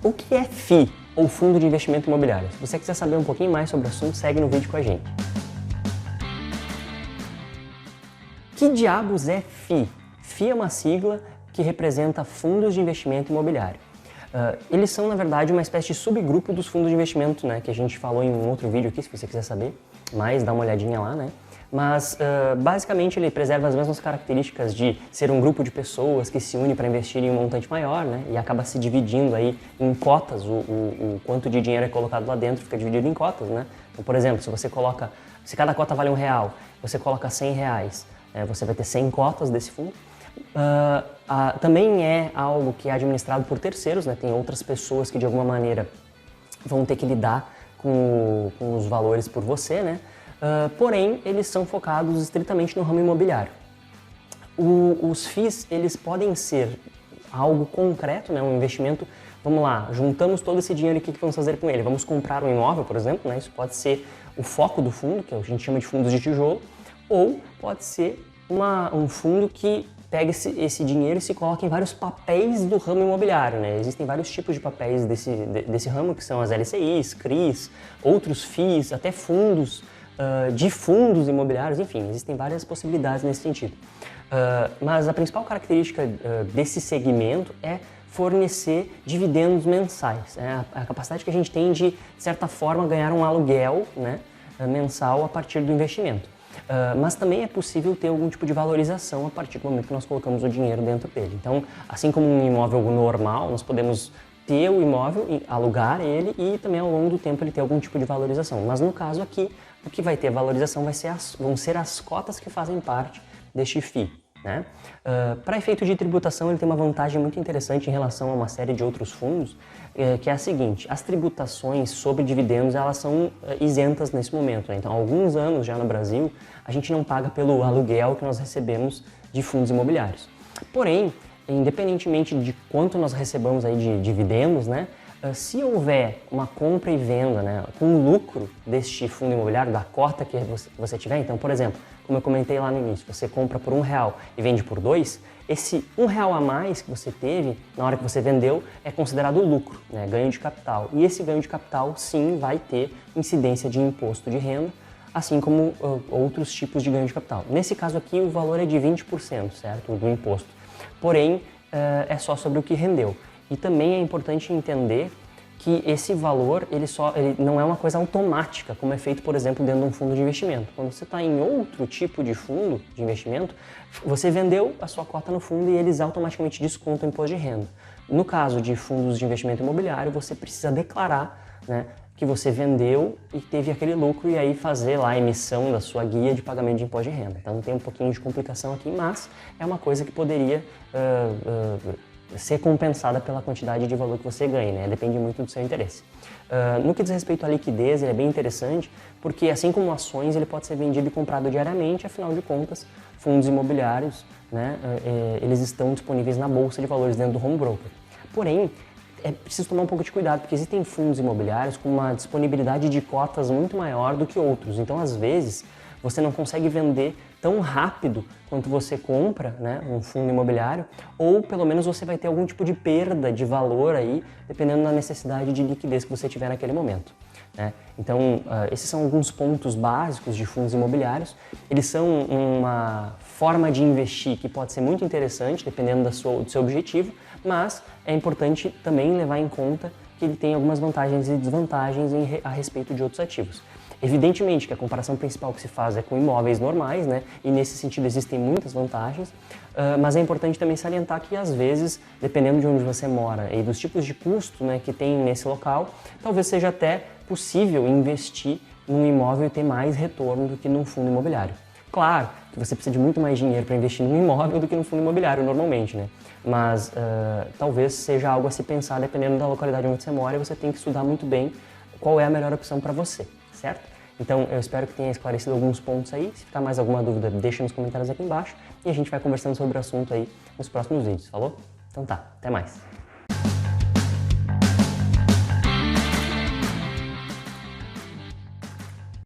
O que é FII, ou Fundo de Investimento Imobiliário? Se você quiser saber um pouquinho mais sobre o assunto, segue no vídeo com a gente. Que diabos é FII? FII é uma sigla que representa Fundos de Investimento Imobiliário. Eles são, na verdade, uma espécie de subgrupo dos fundos de investimento, né, que a gente falou em um outro vídeo aqui, se você quiser saber mais, dá uma olhadinha lá, né? Mas, basicamente, ele preserva as mesmas características de ser um grupo de pessoas que se une para investir em um montante maior, né? E acaba se dividindo aí em cotas, o quanto de dinheiro é colocado lá dentro fica dividido em cotas, né? Então, por exemplo, se cada cota vale R$1, você coloca R$100, você vai ter 100 cotas desse fundo. Também é algo que é administrado por terceiros, né? Tem outras pessoas que de alguma maneira vão ter que lidar com os valores por você, né? Porém, eles são focados estritamente no ramo imobiliário. Os FIIs, eles podem ser algo concreto, né? Um investimento, vamos lá, juntamos todo esse dinheiro e o que vamos fazer com ele? Vamos comprar um imóvel, por exemplo, né? Isso pode ser o foco do fundo, que a gente chama de fundos de tijolo, ou pode ser um fundo que pega esse dinheiro e se coloca em vários papéis do ramo imobiliário, né? Existem vários tipos de papéis desse ramo, que são as LCIs, CRIs, outros FIIs, até fundos de fundos imobiliários, enfim, existem várias possibilidades nesse sentido. Mas a principal característica desse segmento é fornecer dividendos mensais, né? A capacidade que a gente tem de certa forma, ganhar um aluguel, né, mensal a partir do investimento. Mas também é possível ter algum tipo de valorização a partir do momento que nós colocamos o dinheiro dentro dele. Então, assim como um imóvel normal, nós podemos ter o imóvel, alugar ele e também ao longo do tempo ele ter algum tipo de valorização. Mas no caso aqui, o que vai ter valorização vão ser as cotas que fazem parte deste FII, né? Para efeito de tributação, ele tem uma vantagem muito interessante em relação a uma série de outros fundos, que é a seguinte: as tributações sobre dividendos elas são isentas nesse momento, né? Então, há alguns anos já no Brasil, a gente não paga pelo aluguel que nós recebemos de fundos imobiliários. Porém, independentemente de quanto nós recebamos aí de dividendos, né? Se houver uma compra e venda, né, com lucro deste fundo imobiliário, da cota que você tiver, então, por exemplo, como eu comentei lá no início, você compra por R$1 e vende por 2, esse R$1 a mais que você teve na hora que você vendeu é considerado lucro, né, ganho de capital. E esse ganho de capital, sim, vai ter incidência de imposto de renda, assim como outros tipos de ganho de capital. Nesse caso aqui, o valor é de 20%, certo, do imposto. Porém, é só sobre o que rendeu. E também é importante entender que esse valor ele não é uma coisa automática, como é feito, por exemplo, dentro de um fundo de investimento. Quando você está em outro tipo de fundo de investimento, você vendeu a sua cota no fundo e eles automaticamente descontam o imposto de renda. No caso de fundos de investimento imobiliário, você precisa declarar, né, que você vendeu e teve aquele lucro e aí fazer lá a emissão da sua guia de pagamento de imposto de renda. Então tem um pouquinho de complicação aqui, mas é uma coisa que poderia ser compensada pela quantidade de valor que você ganha, né? Depende muito do seu interesse. No que diz respeito à liquidez, ele é bem interessante, porque assim como ações, ele pode ser vendido e comprado diariamente, afinal de contas, fundos imobiliários, né, eles estão disponíveis na Bolsa de Valores dentro do home broker. Porém, é preciso tomar um pouco de cuidado, porque existem fundos imobiliários com uma disponibilidade de cotas muito maior do que outros. Então, às vezes, você não consegue vender tão rápido quanto você compra, né, um fundo imobiliário, ou pelo menos você vai ter algum tipo de perda de valor aí, dependendo da necessidade de liquidez que você tiver naquele momento, né? Então, esses são alguns pontos básicos de fundos imobiliários. Eles são uma forma de investir que pode ser muito interessante, dependendo do seu objetivo, mas é importante também levar em conta que ele tem algumas vantagens e desvantagens a respeito de outros ativos. Evidentemente que a comparação principal que se faz é com imóveis normais, né? E nesse sentido existem muitas vantagens, mas é importante também salientar que às vezes, dependendo de onde você mora e dos tipos de custo, né, que tem nesse local, talvez seja até possível investir num imóvel e ter mais retorno do que num fundo imobiliário. Claro que você precisa de muito mais dinheiro para investir num imóvel do que num fundo imobiliário normalmente, né? Mas talvez seja algo a se pensar dependendo da localidade onde você mora e você tem que estudar muito bem qual é a melhor opção para você, certo? Então eu espero que tenha esclarecido alguns pontos aí. Se ficar mais alguma dúvida, deixa nos comentários aqui embaixo e a gente vai conversando sobre o assunto aí nos próximos vídeos, falou? Então tá, até mais!